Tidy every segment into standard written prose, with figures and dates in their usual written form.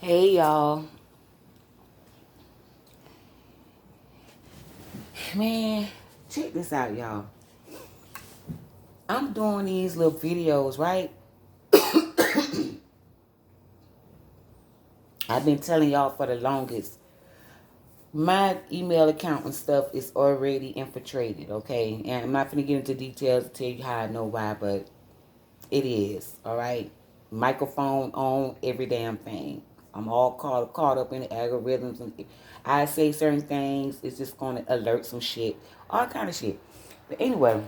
Hey y'all. Man, check this out, y'all. I'm doing these little videos, right? I've been telling y'all for the longest. My email account and stuff is already infiltrated, okay? And I'm not gonna get into details to tell you how I know why, but it is, alright? Microphone on, every damn thing. I'm all caught up in the algorithms, and I say certain things, it's just gonna alert some shit. All kind of shit. But anyway,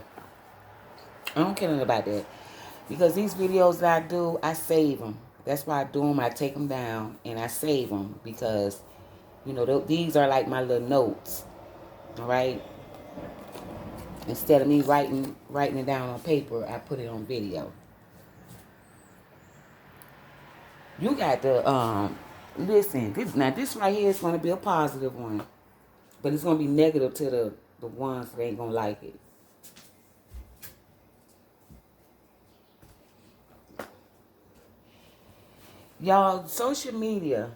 I don't care nothing about that. Because these videos that I do, I save them. That's why I do them. I take them down and I save them. Because, these are like my little notes. All right? Instead of me writing it down on paper, I put it on video. You got to, listen. This right here is going to be a positive one. But it's going to be negative to the ones that ain't going to like it. Y'all, social media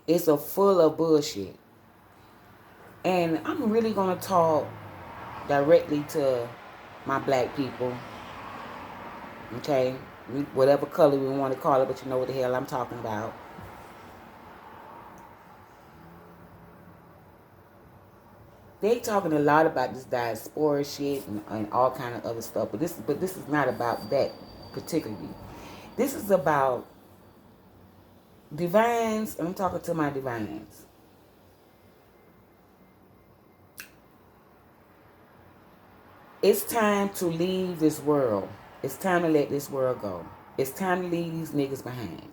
is a full of bullshit. And I'm really going to talk directly to my black people. Okay? Whatever color we want to call it, but you know what the hell I'm talking about. They talking a lot about this diaspora shit and all kind of other stuff. But this is not about that particularly. This is about divines, and I'm talking to my divines. It's time to leave this world. It's time to let this world go. It's time to leave these niggas behind.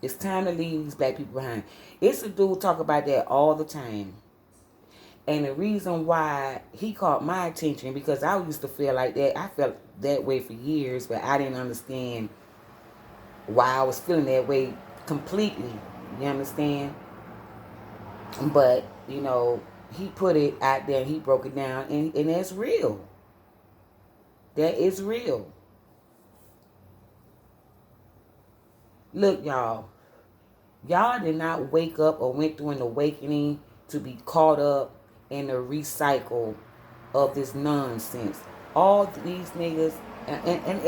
It's time to leave these black people behind. It's a dude talk about that all the time. And the reason why he caught my attention, because I used to feel like that. I felt that way for years, but I didn't understand why I was feeling that way completely. You understand? But, he put it out there and he broke it down, and that's real. That is real. Look, y'all. Y'all did not wake up or went through an awakening to be caught up in the recycle of this nonsense. All these niggas, and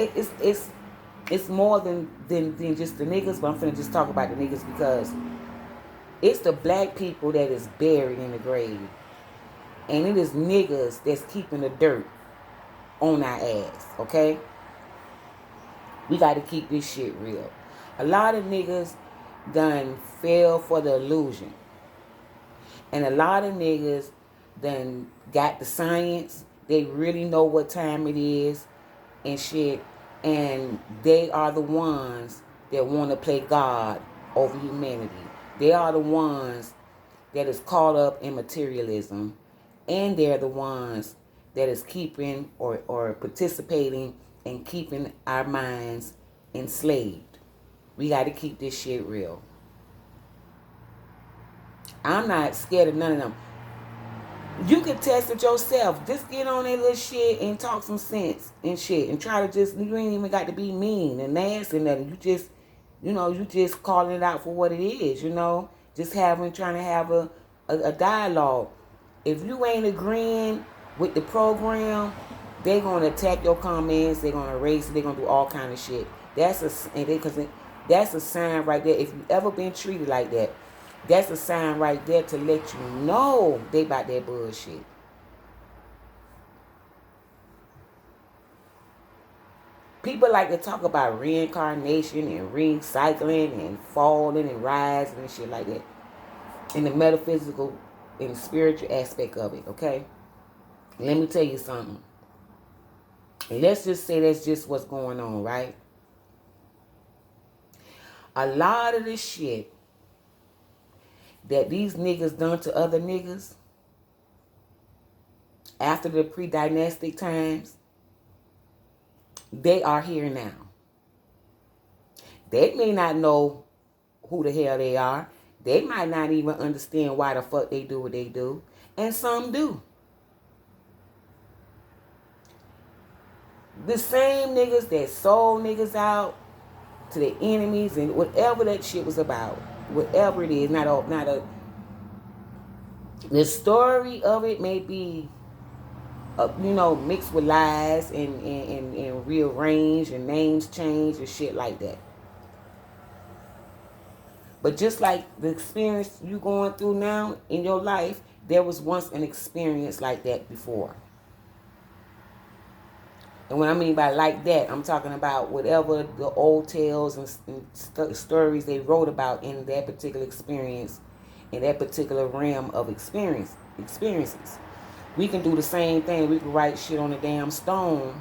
it's more than just the niggas, but I'm finna just talk about the niggas because it's the black people that is buried in the grave. And it is niggas that's keeping the dirt on our ass, okay? We got to keep this shit real. A lot of niggas done fell for the illusion. And a lot of niggas done got the science. They really know what time it is and shit. And they are the ones that want to play God over humanity. They are the ones that is caught up in materialism. And they're the ones that is keeping or participating in keeping our minds enslaved. We got to keep this shit real. I'm not scared of none of them. You can test it yourself. Just get on that little shit and talk some sense and shit. And try to you ain't even got to be mean and nasty and nothing. You just calling it out for what it is, Just trying to have a dialogue. If you ain't agreeing with the program, they gonna attack your comments. They gonna erase it. They gonna do all kind of shit. That's a sign right there. If you ever been treated like that, that's a sign right there to let you know they about that bullshit. People like to talk about reincarnation and recycling and falling and rising and shit like that. In the metaphysical and spiritual aspect of it, okay? Let me tell you something. Let's just say that's just what's going on, right? A lot of this shit that these niggas done to other niggas after the pre-dynastic times, they are here now. They may not know who the hell they are. They might not even understand why the fuck they do what they do. And some do. The same niggas that sold niggas out to their enemies and whatever that shit was about. Whatever it is, not a the story of it may be mixed with lies and rearranged and names changed and shit like that. But just like the experience you going through now in your life, there was once an experience like that before. And what I mean by like that, I'm talking about whatever the old tales and stories they wrote about in that particular experience, in that particular realm of experiences. We can do the same thing. We can write shit on a damn stone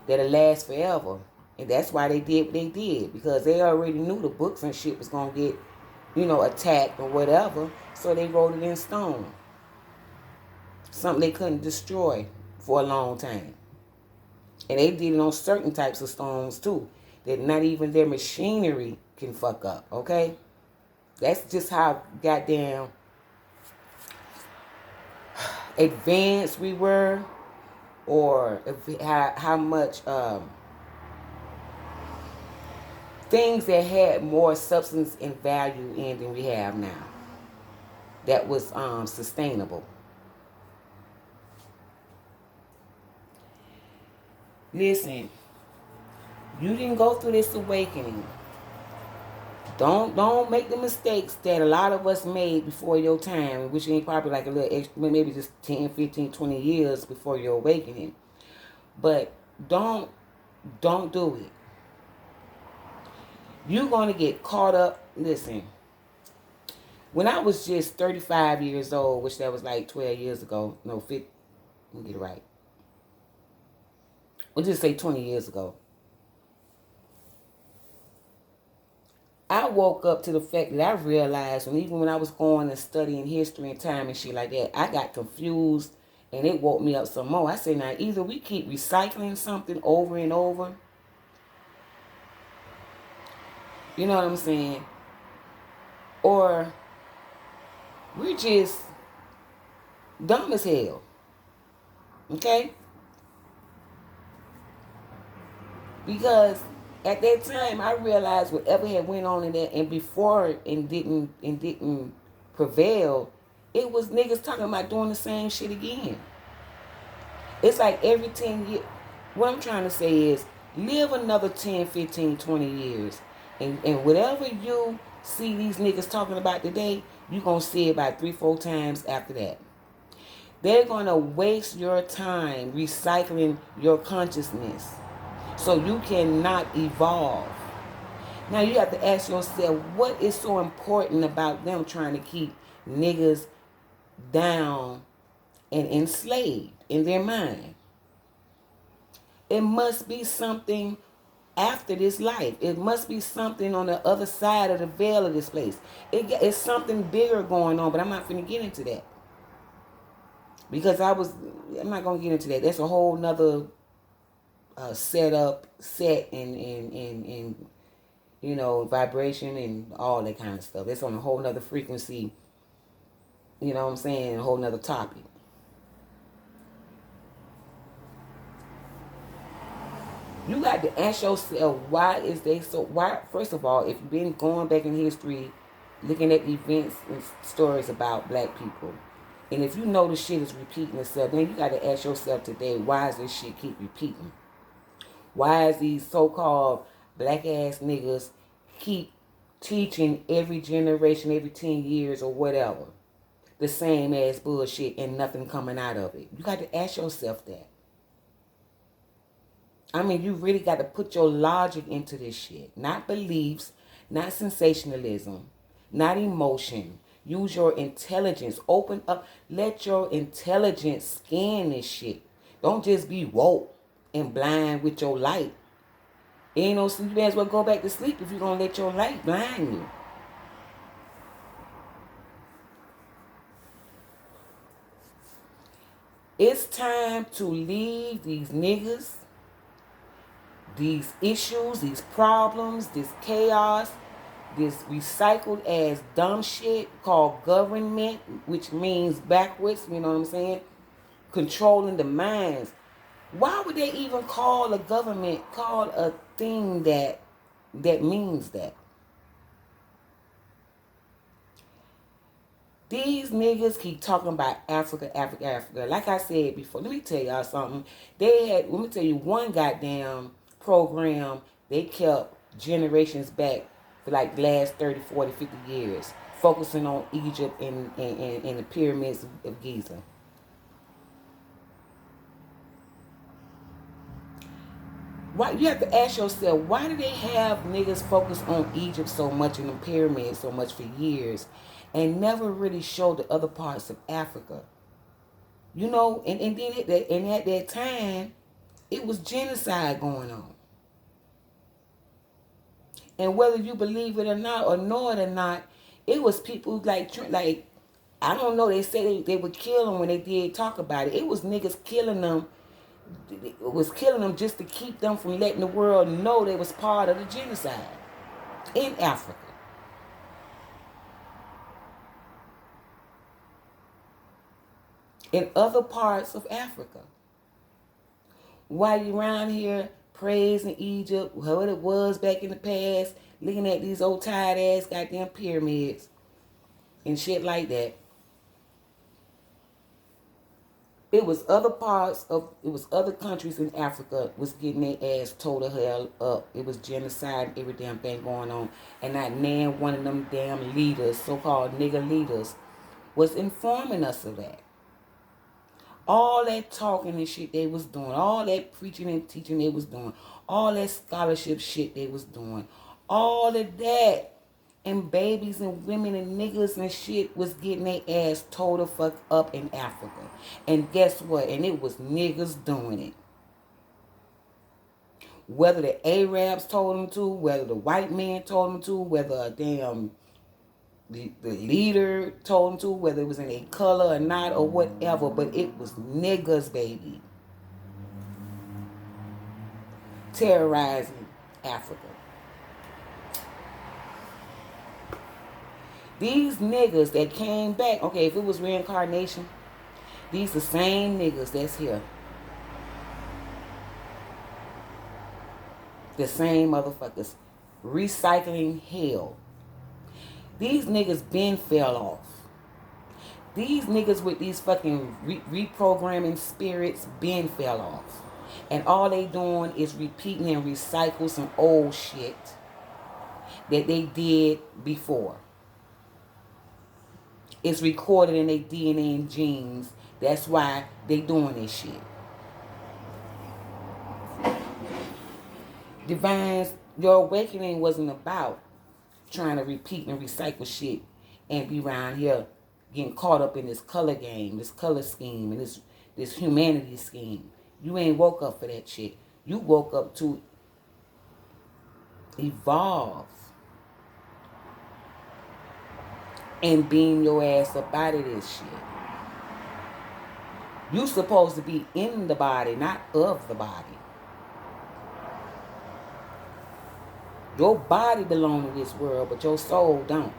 that'll last forever. And that's why they did what they did. Because they already knew the books and shit was going to get, attacked or whatever. So they wrote it in stone. Something they couldn't destroy for a long time. And they did it on certain types of stones too. That not even their machinery can fuck up. Okay? That's just how goddamn advanced we were. Or how much things that had more substance and value in than we have now. That was sustainable. Listen, you didn't go through this awakening. Don't make the mistakes that a lot of us made before your time, which ain't probably like a little extra, maybe just 10, 15, 20 years before your awakening. But don't do it. You're going to get caught up. Listen, when I was just 35 years old, which that was like 12 years ago, no, 50, let me get it right. We'll just say 20 years ago. I woke up to the fact that I realized, and even when I was going and studying history and time and shit like that, I got confused, and it woke me up some more. I said, now, either we keep recycling something over and over, you know what I'm saying, or we're just dumb as hell, okay? Because at that time, I realized whatever had went on in there, and before and didn't prevail, it was niggas talking about doing the same shit again. It's like every 10 years. What I'm trying to say is, live another 10, 15, 20 years. And whatever you see these niggas talking about today, you're going to see it about 3-4 times after that. They're going to waste your time recycling your consciousness. So you cannot evolve. Now you have to ask yourself, what is so important about them trying to keep niggas down and enslaved in their mind? It must be something after this life. It must be something on the other side of the veil of this place. It's something bigger going on, but I'm not finna get into that. Because I'm not going to get into that. That's a whole nother set and vibration and all that kind of stuff. It's on a whole nother frequency, you know what I'm saying, a whole nother topic. You got to ask yourself, why, first of all, if you've been going back in history, looking at events and stories about black people, and if you know the shit is repeating itself, then you got to ask yourself today, why does this shit keep repeating? Why is these so-called black-ass niggas keep teaching every generation, every 10 years or whatever, the same ass bullshit and nothing coming out of it? You got to ask yourself that. I mean, you really got to put your logic into this shit. Not beliefs, not sensationalism, not emotion. Use your intelligence. Open up. Let your intelligence scan this shit. Don't just be woke and blind with your light. Ain't no sleep. You may as well go back to sleep if you're going to let your light blind you. It's time to leave these niggas, these issues, these problems, this chaos, this recycled ass dumb shit called government, which means backwards, you know what I'm saying? Controlling the minds. Why would they even call a government, call a thing that means that? These niggas keep talking about Africa, Africa, Africa. Like I said before, let me tell y'all something. Let me tell you one goddamn program they kept generations back for like the last 30, 40, 50 years, focusing on Egypt and the pyramids of Giza. Why you have to ask yourself, why do they have niggas focus on Egypt so much and the pyramids so much for years and never really show the other parts of Africa? You know, and then and at that time, it was genocide going on. And whether you believe it or not, or know it or not, it was people like I don't know. They say they would kill them when they did talk about it. It was niggas killing them. It was killing them just to keep them from letting the world know they was part of the genocide in Africa. In other parts of Africa. While you around here praising Egypt, what it was back in the past, looking at these old tired ass goddamn pyramids and shit like that. It was other countries in Africa was getting their ass tore the hell up. It was genocide, every damn thing going on. And not nan one of them damn leaders, so-called nigger leaders, was informing us of that. All that talking and shit they was doing, all that preaching and teaching they was doing, all that scholarship shit they was doing, all of that, and babies and women and niggas and shit was getting their ass tore the fuck up in Africa. And guess what? And it was niggas doing it. Whether the Arabs told them to, whether the white man told them to, whether a damn the leader told them to, whether it was in a color or not or whatever, but it was niggas, baby, terrorizing Africa. These niggas that came back, okay, if it was reincarnation, these the same niggas that's here. The same motherfuckers. Recycling hell. These niggas been fell off. These niggas with these fucking reprogramming spirits been fell off. And all they doing is repeating and recycle some old shit that they did before. It's recorded in their DNA and genes. That's why they doing this shit. Divines, your awakening wasn't about trying to repeat and recycle shit and be around here getting caught up in this color game, this color scheme, and this humanity scheme. You ain't woke up for that shit. You woke up to evolve and beam your ass up out of this shit. You supposed to be in the body, not of the body. Your body belongs to this world, but your soul don't.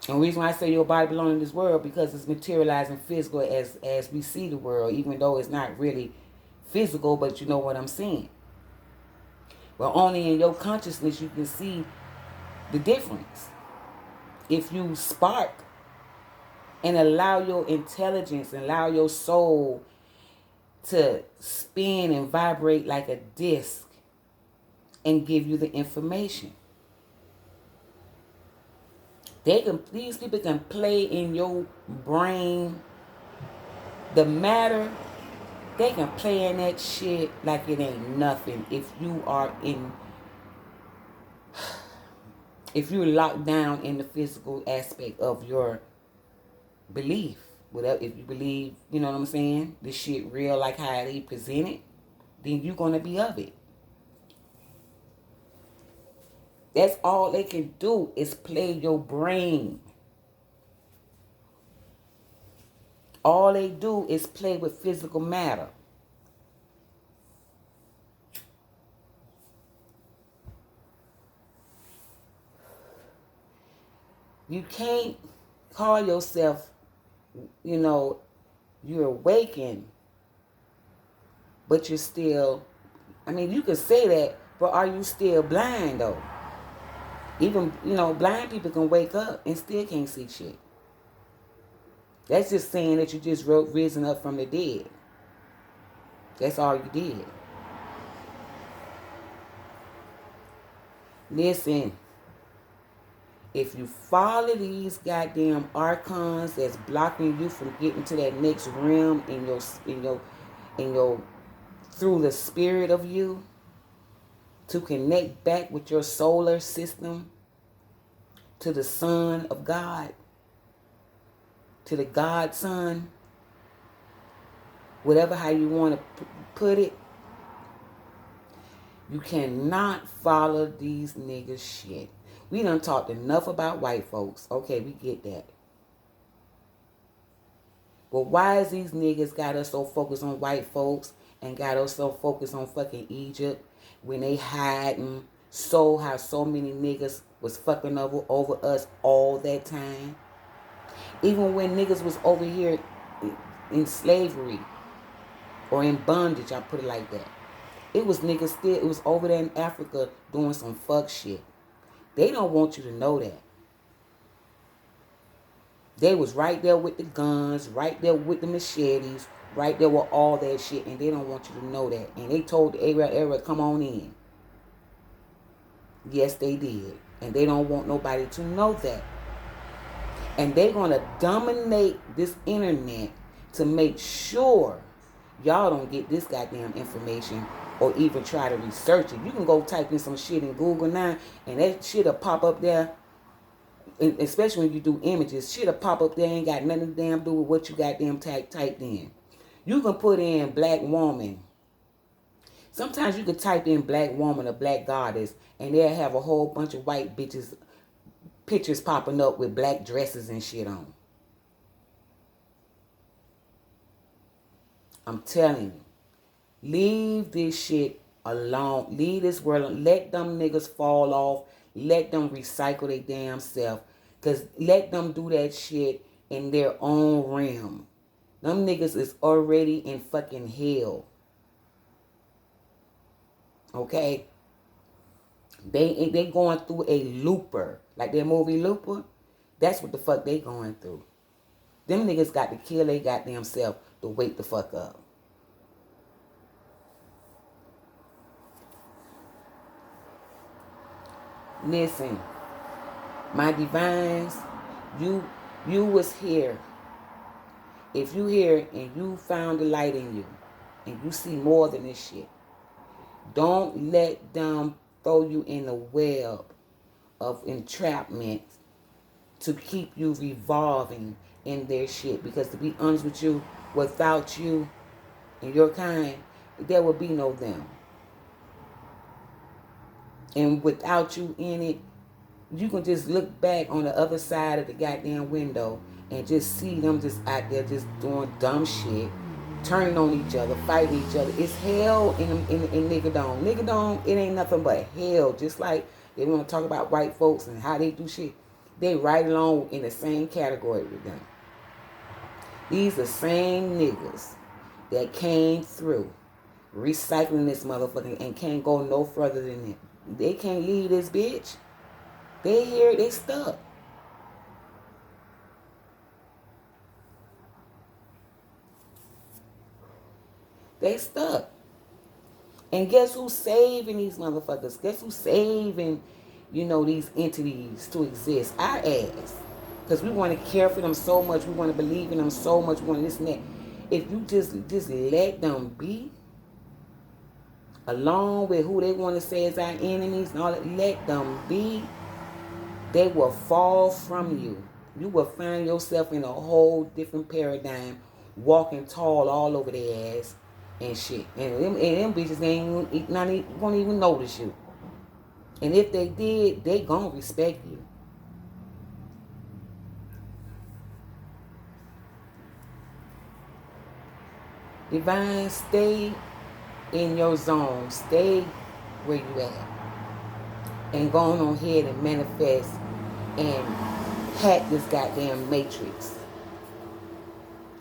And the reason why I say your body belongs to this world, because it's materializing physical as we see the world, even though it's not really physical, but you know what I'm saying. But only in your consciousness you can see the difference. If you spark and allow your intelligence and allow your soul to spin and vibrate like a disc and give you the information. These people can play in your brain the matter. They can play in that shit like it ain't nothing. If you're locked down in the physical aspect of your belief, whatever, if you believe, you know what I'm saying, this shit real like how they present it, then you're gonna be of it. That's all they can do is play your brain. All they do is play with physical matter. You can't call yourself, you know, You're awakened, but you're still, I mean, you can say that, but are you still blind though? Even, blind people can wake up and still can't see shit. That's just saying that you just risen up from the dead. That's all you did. Listen, if you follow these goddamn archons that's blocking you from getting to that next realm in your through the spirit of you to connect back with your solar system, to the Son of God, to the God Son, whatever how you want to put it, you cannot follow these niggas shit. We done talked enough about white folks. Okay, we get that. But why is these niggas got us so focused on white folks and got us so focused on fucking Egypt when they hiding how so many niggas was fucking over us all that time? Even when niggas was over here in slavery or in bondage, I put it like that. It was niggas still, it was over there in Africa doing some fuck shit. They don't want you to know that. They was right there with the guns, right there with the machetes, right there with all that shit, and they don't want you to know that. And they told the Arab, come on in. Yes, they did. And they don't want nobody to know that. And they're going to dominate this internet to make sure y'all don't get this goddamn information or even try to research it. You can go type in some shit in Google now, and that shit'll pop up there. And especially when you do images, shit'll pop up there, ain't got nothing to damn do with what you goddamn typed in. You can put in black woman. Sometimes you can type in black woman or black goddess, and they'll have a whole bunch of white bitches pictures popping up with black dresses and shit on. I'm telling you, leave this shit alone. Leave this world. Let them niggas fall off. Let them recycle their damn self. Because let them do that shit in their own realm. Them niggas is already in fucking hell. Okay? They going through a looper. Like that movie Looper. That's what the fuck they going through. Them niggas got to kill their goddamn self to wake the fuck up. Listen, my divines, you was here. If you here and you found the light in you and you see more than this shit, don't let them throw you in the web of entrapment to keep you revolving in their shit. Because to be honest with you, without you and your kind, there would be no them. And without you in it, you can just look back on the other side of the goddamn window and just see them just out there just doing dumb shit, turning on each other, fighting each other. It's hell in Niggadome. Niggadome, it ain't nothing but hell. Just like they want to talk about white folks and how they do shit. They right along in the same category with them. These are same niggas that came through recycling this motherfucker and can't go no further than it. They can't leave this bitch. They here, they stuck. They stuck. And guess who's saving these motherfuckers? Guess who's saving, these entities to exist? Our ass. Because we want to care for them so much. We want to believe in them so much. We want this and that. If you just let them be, along with who they want to say is our enemies and all that, let them be, they will fall from you. You will find yourself in a whole different paradigm, walking tall all over their ass and shit. And them bitches won't even notice you. And if they did, they gonna respect you. Divine, stay in your zone. Stay where you at. And go on ahead and manifest and hack this goddamn matrix.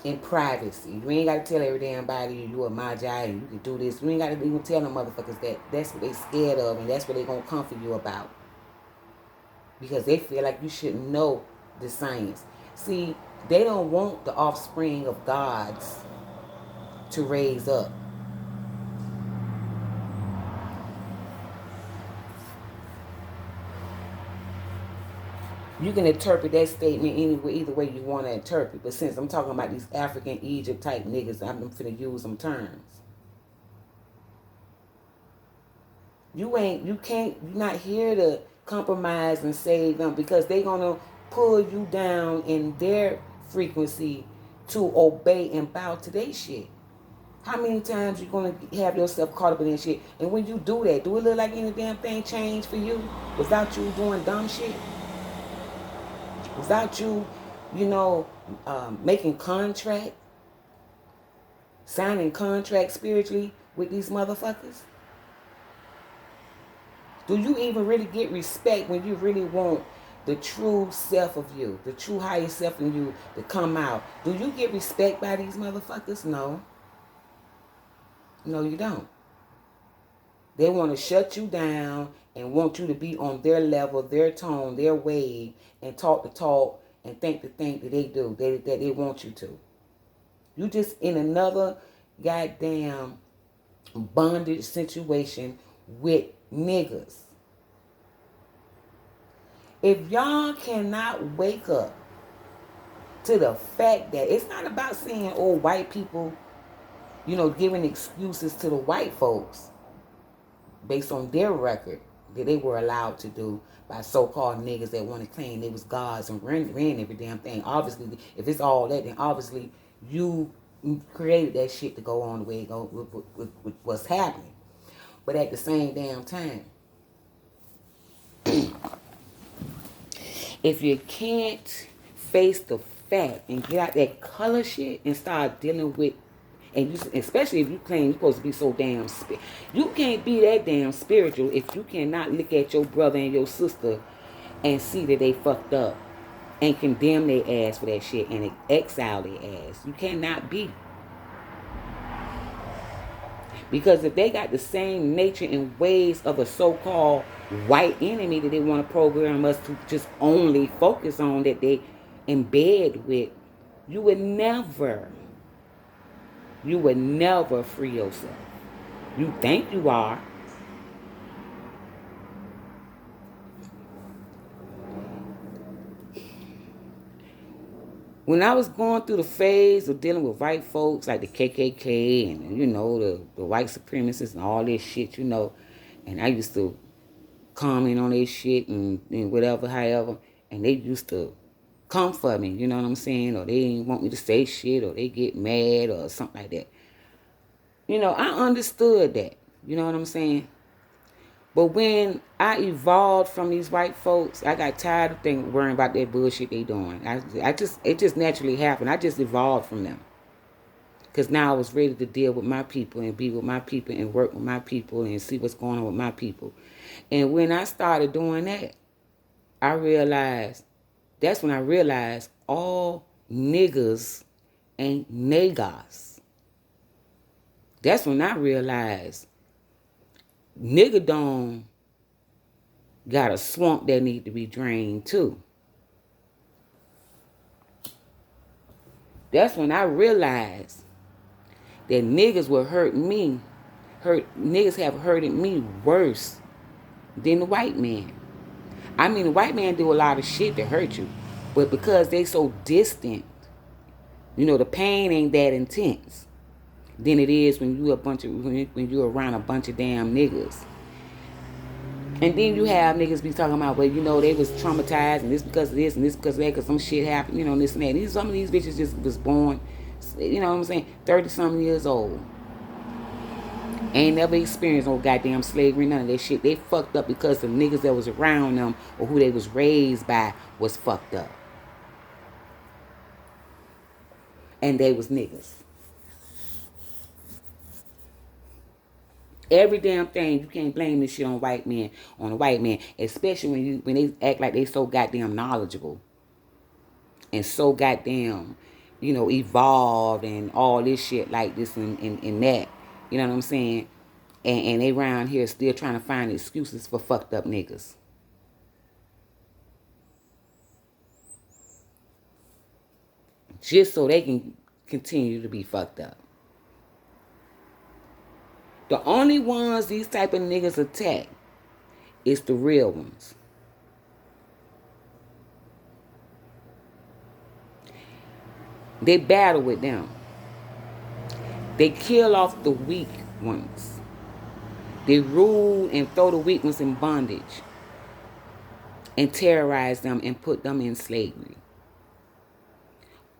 in privacy. You ain't got to tell every damn body you a Magi and you can do this. You ain't got to even tell them motherfuckers that. That's what they scared of, and that's what they gonna come for you about. Because they feel like you should know the science. See, they don't want the offspring of gods to raise up. You can interpret that statement either way you want to interpret. But since I'm talking about these African Egypt type niggas, I'm finna use some terms. You're not here to compromise and save them because they gonna pull you down in their frequency to obey and bow to their shit. How many times you gonna have yourself caught up in that shit? And when you do that, do it look like any damn thing changed for you without you doing dumb shit? Without you, making contract, signing contract spiritually with these motherfuckers? Do you even really get respect when you really want the true self of you, the true higher self in you to come out? Do you get respect by these motherfuckers? No. No, you don't. They want to shut you down and want you to be on their level, their tone, their wave, and talk the talk and think the thing that they do, that they want you to. You just in another goddamn bondage situation with niggas. If y'all cannot wake up to the fact that it's not about seeing old white people, giving excuses to the white folks based on their record that they were allowed to do by so-called niggas that want to claim they was gods and ran every damn thing. Obviously, if it's all that, then obviously you created that shit to go on the way it go with what's happening. But at the same damn time, if you can't face the fact and get out that color shit and start dealing with, and you, especially if you claim you're supposed to be so damn you can't be that damn spiritual if you cannot look at your brother and your sister and see that they fucked up and condemn their ass for that shit and exile their ass. You cannot be. Because if they got the same nature and ways of a so-called white enemy that they want to program us to just only focus on, that they embed with, you would never free yourself. You think you are. When I was going through the phase of dealing with white folks like the KKK and, the white supremacists and all this shit, and I used to comment on their shit and whatever, however, and they used to come for me, you know what I'm saying? Or they didn't want me to say shit, or they get mad or something like that. I understood that, you know what I'm saying? But when I evolved from these white folks, I got tired of worrying about that bullshit they doing. It just naturally happened. I just evolved from them. Because now I was ready to deal with my people and be with my people and work with my people and see what's going on with my people. And when I started doing that, that's when I realized all niggas ain't niggas. That's when I realized niggadom got a swamp that need to be drained too. That's when I realized that niggas will hurt me. Niggas have hurted me worse than the white man. I mean, the white man do a lot of shit to hurt you, but because they so distant, the pain ain't that intense than it is when you're around a bunch of damn niggas. And then you have niggas be talking about, well, they was traumatized and this because of this and this because of that, because some shit happened, this and that. Some of these bitches just was born, 30-something years old. Ain't never experienced no goddamn slavery, none of that shit. They fucked up because the niggas that was around them or who they was raised by was fucked up. And they was niggas. Every damn thing, you can't blame this shit on a white man, especially when they act like they so goddamn knowledgeable and so goddamn, evolved and all this shit like this and that. You know what I'm saying? And they around here still trying to find excuses for fucked up niggas. Just so they can continue to be fucked up. The only ones these type of niggas attack is the real ones. They battle with them. They kill off the weak ones. They rule and throw the weak ones in bondage and terrorize them and put them in slavery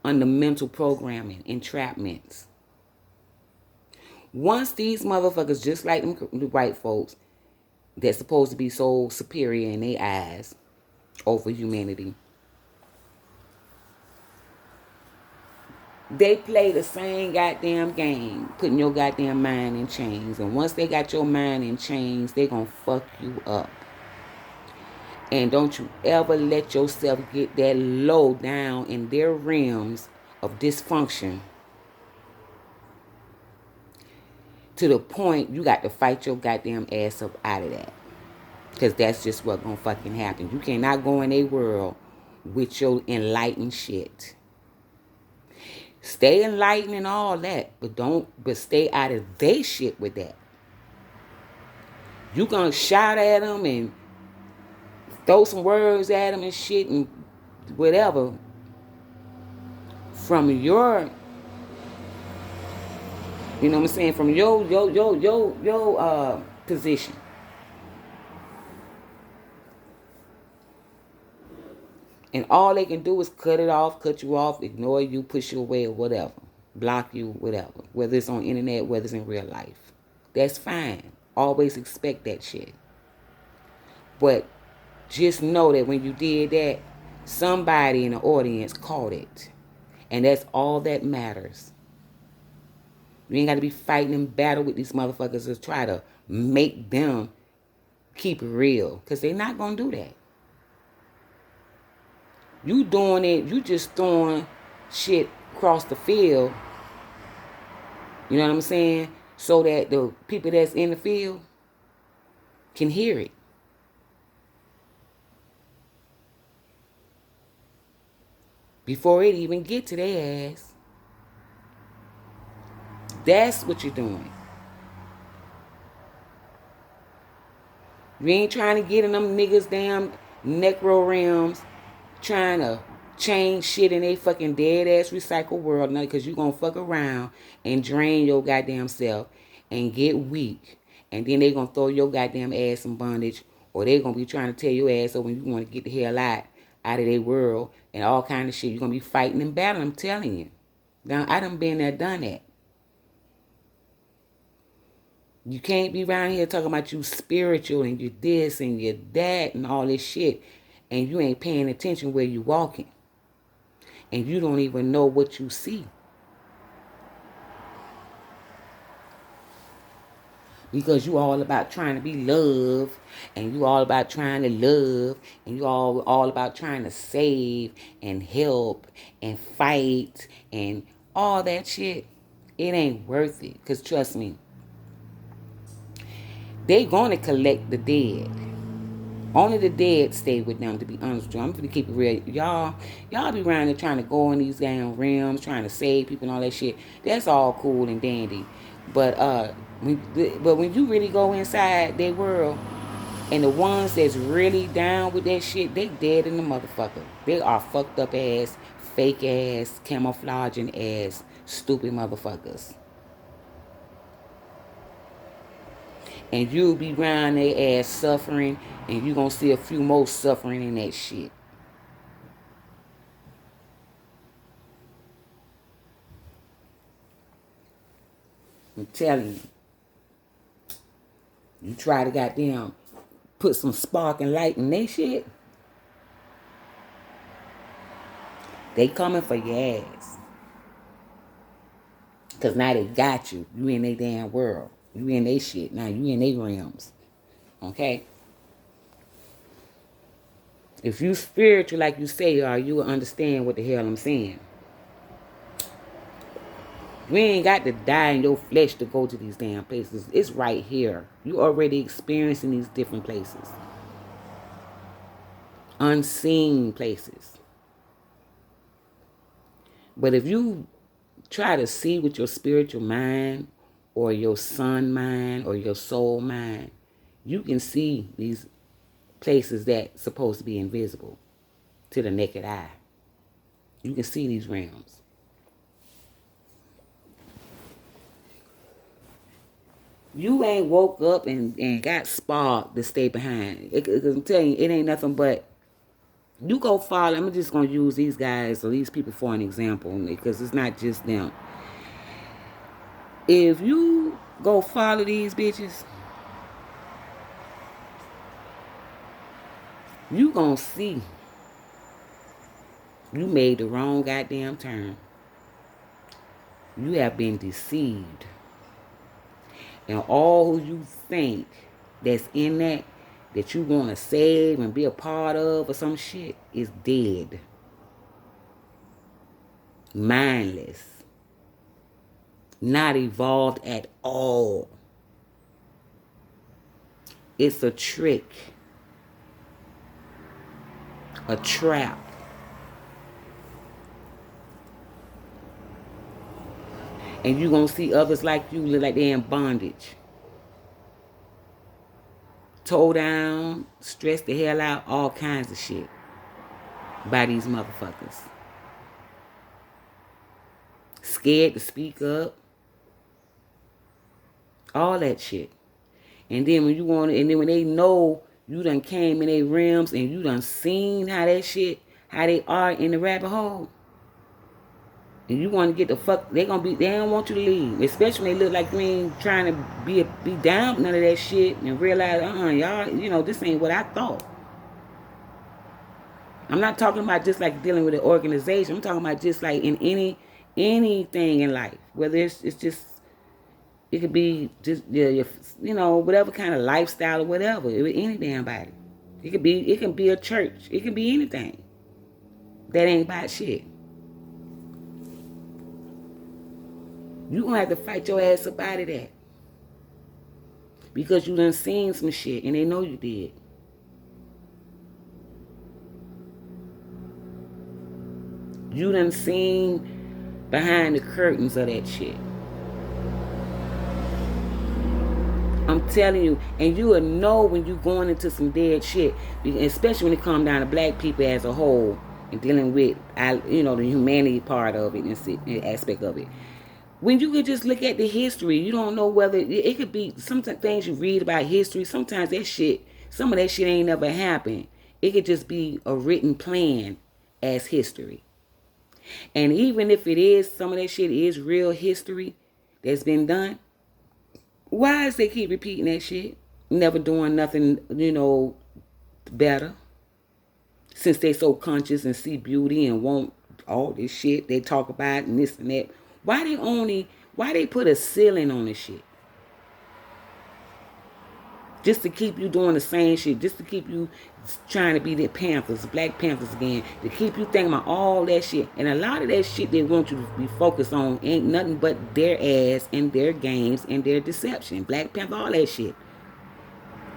under mental programming, entrapments. Once these motherfuckers, just like them the white folks, that's supposed to be so superior in their eyes over humanity, they play the same goddamn game, putting your goddamn mind in chains. And once they got your mind in chains, they gonna fuck you up. And don't you ever let yourself get that low down in their realms of dysfunction to the point you got to fight your goddamn ass up out of that. Because that's just what gonna fucking happen. You cannot go in a world with your enlightened shit. Stay enlightened and all that, but stay out of they shit with that. You gonna shout at them and throw some words at them and shit and whatever from your, you know what I'm saying, from your position. And all they can do is cut it off, cut you off, ignore you, push you away or whatever. Block you, whatever. Whether it's on internet, whether it's in real life. That's fine. Always expect that shit. But just know that when you did that, somebody in the audience caught it. And that's all that matters. You ain't got to be fighting and battle with these motherfuckers to try to make them keep it real. Because they're not going to do that. You doing it, you just throwing shit across the field. You know what I'm saying? So that the people that's in the field can hear it. Before it even get to their ass. That's what you're doing. You ain't trying to get in them niggas' damn necro realms, trying to change shit in they fucking dead ass recycle world, now because you gonna fuck around and drain your goddamn self and get weak, and then they gonna throw your goddamn ass in bondage, or they gonna be trying to tear your ass up when you want to get the hell out of their world and all kind of shit. You're gonna be fighting and battling. I'm telling you. Now I done been there, done that. You can't be around here talking about you spiritual and you this and you that and all this shit, and you ain't paying attention where you walking. And you don't even know what you see. Because you all about trying to be loved, and you all about trying to love, and you all about trying to save and help and fight and all that shit. It ain't worth it. Because trust me, they gonna collect the dead. Only the dead stay with them, to be honest with you. I'm gonna keep it real. Y'all be around there trying to go in these damn realms, trying to save people and all that shit. That's all cool and dandy. But when you really go inside their world, and the ones that's really down with that shit, they dead in the motherfucker. They are fucked up ass, fake ass, camouflaging ass, stupid motherfuckers. And you'll be around their ass suffering, and you gonna see a few more suffering in that shit. I'm telling you. You try to goddamn put some spark and light in that shit, they coming for your ass. Because now they got you. You in their damn world. You in their shit. Now you in their realms. Okay? If you spiritual like you say you are, you will understand what the hell I'm saying. You ain't got to die in your flesh to go to these damn places. It's right here. You already experiencing these different places. Unseen places. But if you try to see with your spiritual mind or your sun mind or your soul mind, you can see these places that supposed to be invisible to the naked eye. You can see these realms. You ain't woke up and got sparked to stay behind. I'm telling you, it ain't nothing but you go follow. I'm just going to use these guys or these people for an example because it's not just them. If you go follow these bitches, you going to see you made the wrong goddamn turn. You have been deceived. And all who you think that's in that you want to save and be a part of or some shit is dead. Mindless. Not evolved at all. It's a trick. A trap. And you're going to see others like you look like they're in bondage. Toe down, stressed the hell out, all kinds of shit by these motherfuckers. Scared to speak up. All that shit. And then when you want it, and then when they know you done came in their realms and you done seen how that shit, how they are in the rabbit hole. And you want to get the fuck, they don't want you to leave. Especially when they look like you ain't trying to be down with none of that shit and realize, y'all, this ain't what I thought. I'm not talking about just like dealing with an organization. I'm talking about just like in anything in life. Whether it's just, it could be just, whatever kind of lifestyle or whatever. Any damn body. It can be a church. It can be anything. That ain't about shit. You gonna have to fight your ass up out of that. Because you done seen some shit and they know you did. You done seen behind the curtains of that shit. I'm telling you, and you will know when you going into some dead shit, especially when it comes down to black people as a whole and dealing with, the humanity part of it and the aspect of it. When you could just look at the history, you don't know whether it could be some things you read about history. Sometimes some of that shit ain't never happened. It could just be a written plan as history. And even if it is, some of that shit is real history that's been done, why is they keep repeating that shit? Never doing nothing, better. Since they so conscious and see beauty and want all this shit they talk about and this and that. Why they put a ceiling on this shit? Just to keep you doing the same shit. Just to keep you trying to be the Panthers, Black Panthers again. To keep you thinking about all that shit. And a lot of that shit they want you to be focused on ain't nothing but their ass and their games and their deception. Black Panther, all that shit.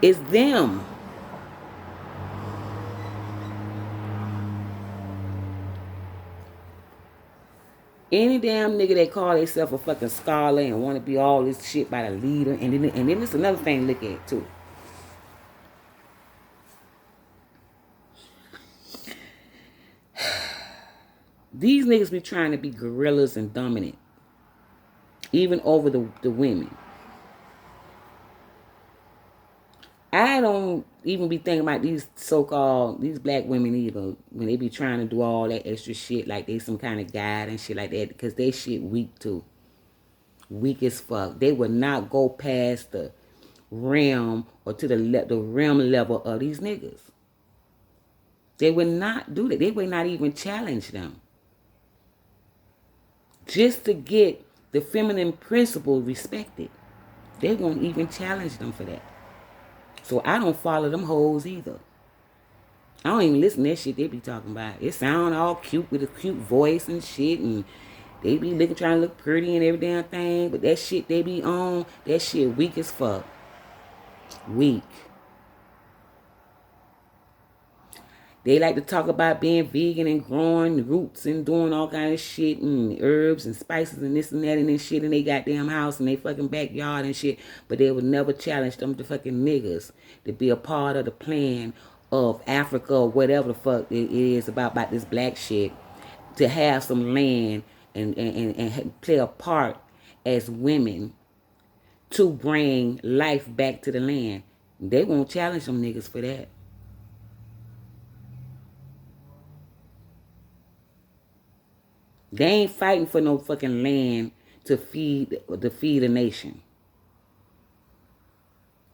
It's them. Any damn nigga that call themselves a fucking scholar and want to be all this shit by the leader. And then it's another thing to look at too. These niggas be trying to be gorillas and dominant. Even over the women. I don't even be thinking about these these black women either. When they be trying to do all that extra shit like they some kind of guide and shit like that. Because they shit weak too. Weak as fuck. They would not go past the realm or to the realm level of these niggas. They would not do that. They would not even challenge them. Just to get the feminine principle respected. They won't even challenge them for that. So I don't follow them hoes either. I don't even listen to that shit they be talking about. It sound all cute with a cute voice and shit. And They be looking, trying to look pretty and every damn thing, but that shit they be on, that shit weak as fuck. Weak. They like to talk about being vegan and growing roots and doing all kind of shit and herbs and spices and this and that and this shit in their goddamn house and they fucking backyard and shit. But they would never challenge them to fucking niggas to be a part of the plan of Africa or whatever the fuck it is about this black shit. To have some land and play a part as women to bring life back to the land. They won't challenge them niggas for that. They ain't fighting for no fucking land to feed a nation.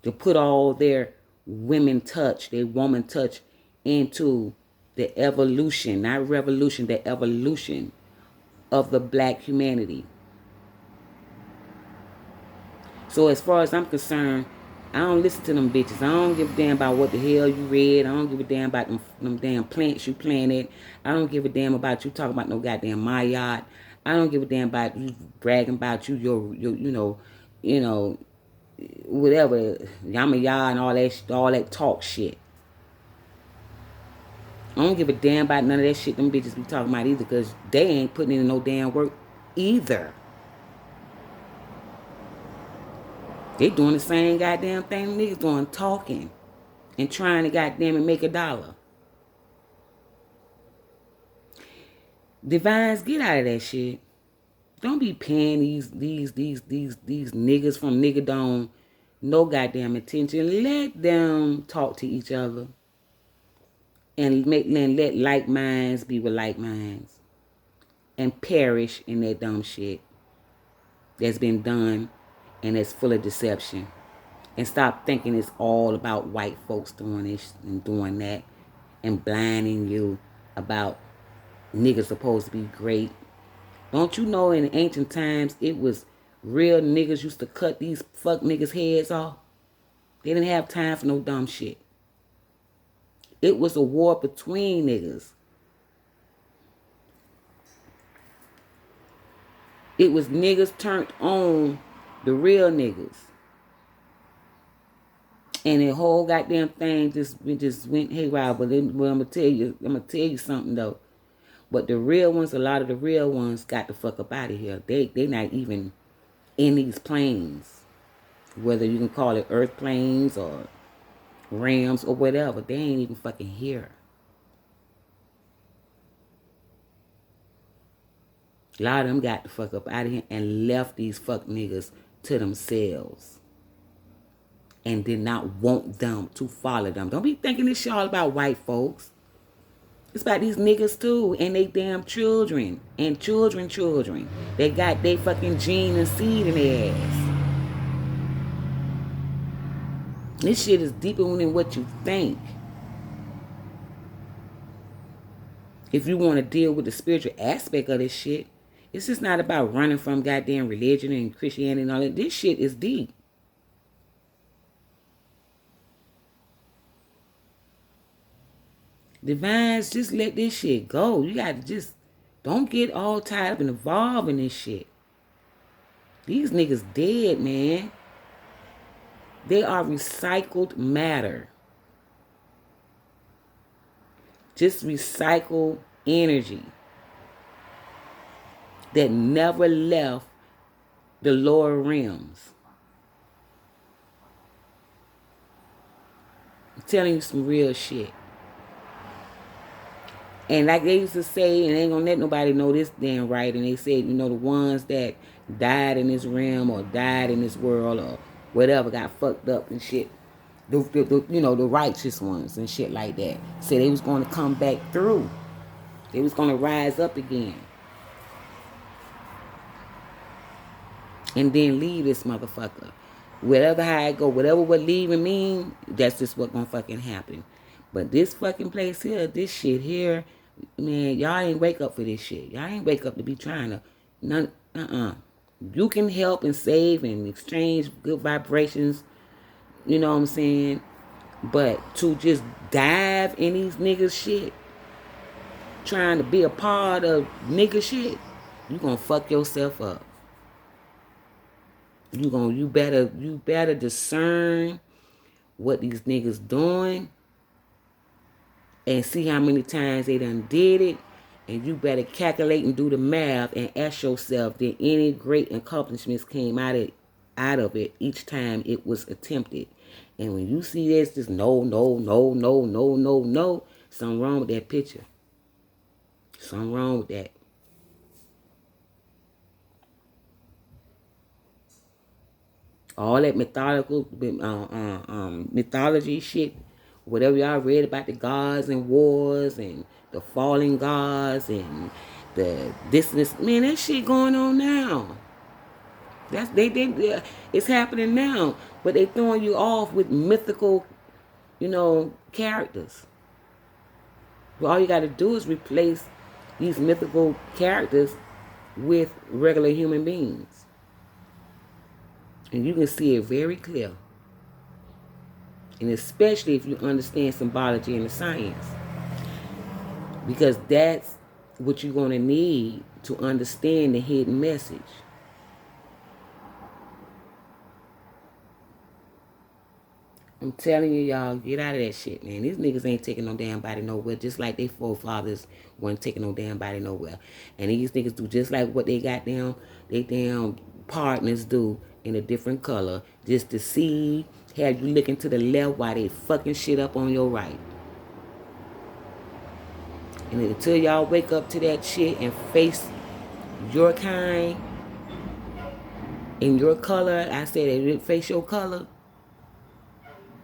To put all their women touch, their woman touch into the evolution, not revolution, the evolution of the black humanity. So as far as I'm concerned, I don't listen to them bitches. I don't give a damn about what the hell you read. I don't give a damn about them damn plants you planted. I don't give a damn about you talking about no goddamn Mayat. I don't give a damn about you bragging about your you know, whatever, Yamaya and all that talk shit. I don't give a damn about none of that shit them bitches be talking about either, because they ain't putting in no damn work either. They doing the same goddamn thing niggas doing, talking and trying to goddamn it make a dollar. Divines, get out of that shit. Don't be paying these niggas from niggadom no goddamn attention. Let them talk to each other and let like minds be with like minds and perish in that dumb shit that's been done and that's full of deception. And stop thinking it's all about white folks doing this and doing that and blinding you about niggas supposed to be great. Don't you know in ancient times it was real niggas used to cut these fuck niggas' heads off? They didn't have time for no dumb shit. It was a war between niggas. It was niggas turned on the real niggas. And the whole goddamn thing just went haywire. But I'm gonna tell you something though. But the real ones, a lot of the real ones got the fuck up out of here. They not even in these planes. Whether you can call it earth planes or rams or whatever. They ain't even fucking here. A lot of them got the fuck up out of here and left these fuck niggas to themselves. And did not want them to follow them. Don't be thinking this shit all about white folks. It's about these niggas too, and they damn children, and children. They got they fucking gene and seed in their ass. This shit is deeper than what you think. If you want to deal with the spiritual aspect of this shit, it's just not about running from goddamn religion and Christianity and all that. This shit is deep. Divines, just let this shit go. You gotta just, don't get all tied up and involved in this shit. These niggas dead, man. They are recycled matter. Just recycle energy that never left the lower realms. I'm telling you some real shit. And like they used to say, and they ain't gonna let nobody know this damn right, and they said, the ones that died in this realm or died in this world or whatever got fucked up and shit. The righteous ones and shit like that. Said they was going to come back through. They was going to rise up again. And then leave this motherfucker. Whatever how it go, whatever what leaving mean, that's just what gonna fucking happen. But this fucking place here, this shit here, man, y'all ain't wake up for this shit. Y'all ain't wake up to be trying to, You can help and save and exchange good vibrations, you know what I'm saying? But to just dive in these niggas shit, trying to be a part of nigga shit, you gonna fuck yourself up. You better discern what these niggas doing and see how many times they done did it. And you better calculate and do the math and ask yourself, did any great accomplishments came out of it each time it was attempted? And when you see this, just no, no, no, no, no, no, no, something wrong with that picture. Something wrong with that. All that mythology shit, whatever y'all read about the gods and wars and the fallen gods and the this, man, that shit going on now. It's happening now, but they throwing you off with mythical, characters. But all you got to do is replace these mythical characters with regular human beings, and you can see it very clear. And especially if you understand symbology and the science, because that's what you're going to need to understand the hidden message. I'm telling you, y'all, get out of that shit, man. These niggas ain't taking no damn body nowhere, just like their forefathers weren't taking no damn body nowhere. And these niggas do just like what they damn partners do in a different color, just to see, have you looking to the left while they fucking shit up on your right. And until y'all wake up to that shit and face your kind in your color, I said, face your color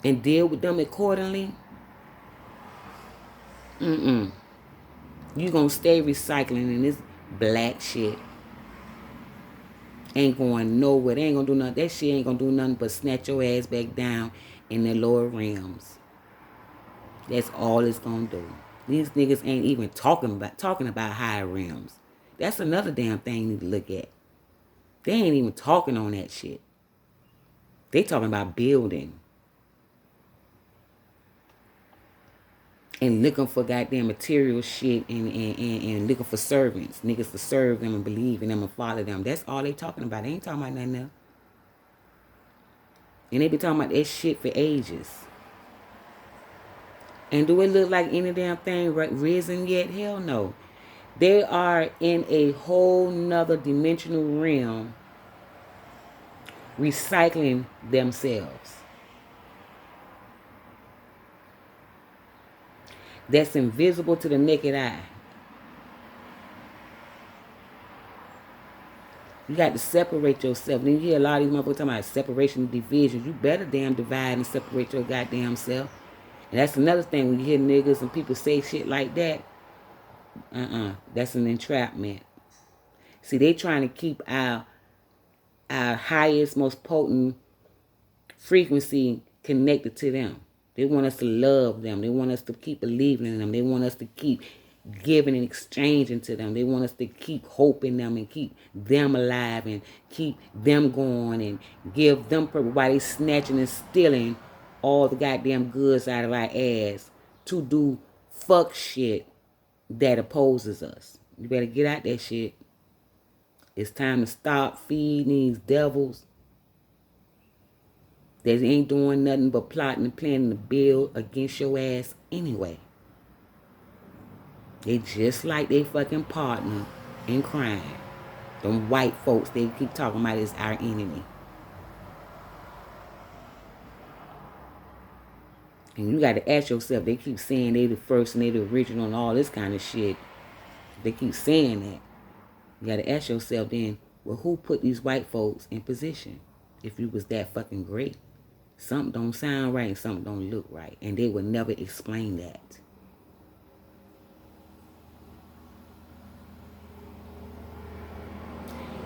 and deal with them accordingly, you gonna stay recycling in this black shit. Ain't going nowhere. They ain't gonna do nothing. That shit ain't gonna do nothing but snatch your ass back down in the lower realms. That's all it's gonna do. These niggas ain't even talking about higher realms. That's another damn thing you need to look at. They ain't even talking on that shit. They talking about building. And looking for goddamn material shit and looking for servants. Niggas to serve them and believe in them and follow them. That's all they talking about. They ain't talking about nothing else. And they be talking about that shit for ages. And do it look like any damn thing risen yet? Hell no. They are in a whole nother dimensional realm recycling themselves. That's invisible to the naked eye. You got to separate yourself. And you hear a lot of these motherfuckers talking about separation and division. You better damn divide and separate your goddamn self. And that's another thing when you hear niggas and people say shit like that. That's an entrapment. See, they trying to keep our highest, most potent frequency connected to them. They want us to love them. They want us to keep believing in them. They want us to keep giving and exchanging to them. They want us to keep hoping them and keep them alive and keep them going and give them purpose while they snatching and stealing all the goddamn goods out of our ass to do fuck shit that opposes us. You better get out that shit. It's time to stop feeding these devils. They ain't doing nothing but plotting and planning to build against your ass anyway. They just like they fucking partner in crime. Them white folks they keep talking about is our enemy. And you got to ask yourself, they keep saying they the first and they the original and all this kind of shit. They keep saying that. You got to ask yourself then, well, who put these white folks in position? If you was that fucking great. Something don't sound right and something don't look right. And they would never explain that.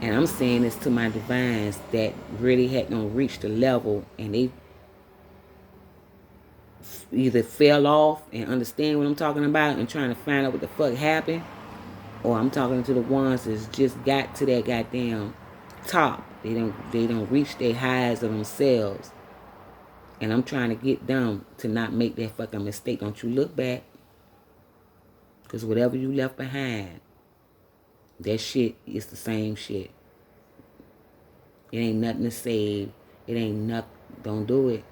And I'm saying this to my divines that really hadn't reached the level and they either fell off and understand what I'm talking about and trying to find out what the fuck happened, or I'm talking to the ones that just got to that goddamn top. They don't reach their highs of themselves. And I'm trying to get them to not make that fucking mistake. Don't you look back. Because whatever you left behind, That shit is the same shit. It ain't nothing to save. It ain't nothing. Don't do it.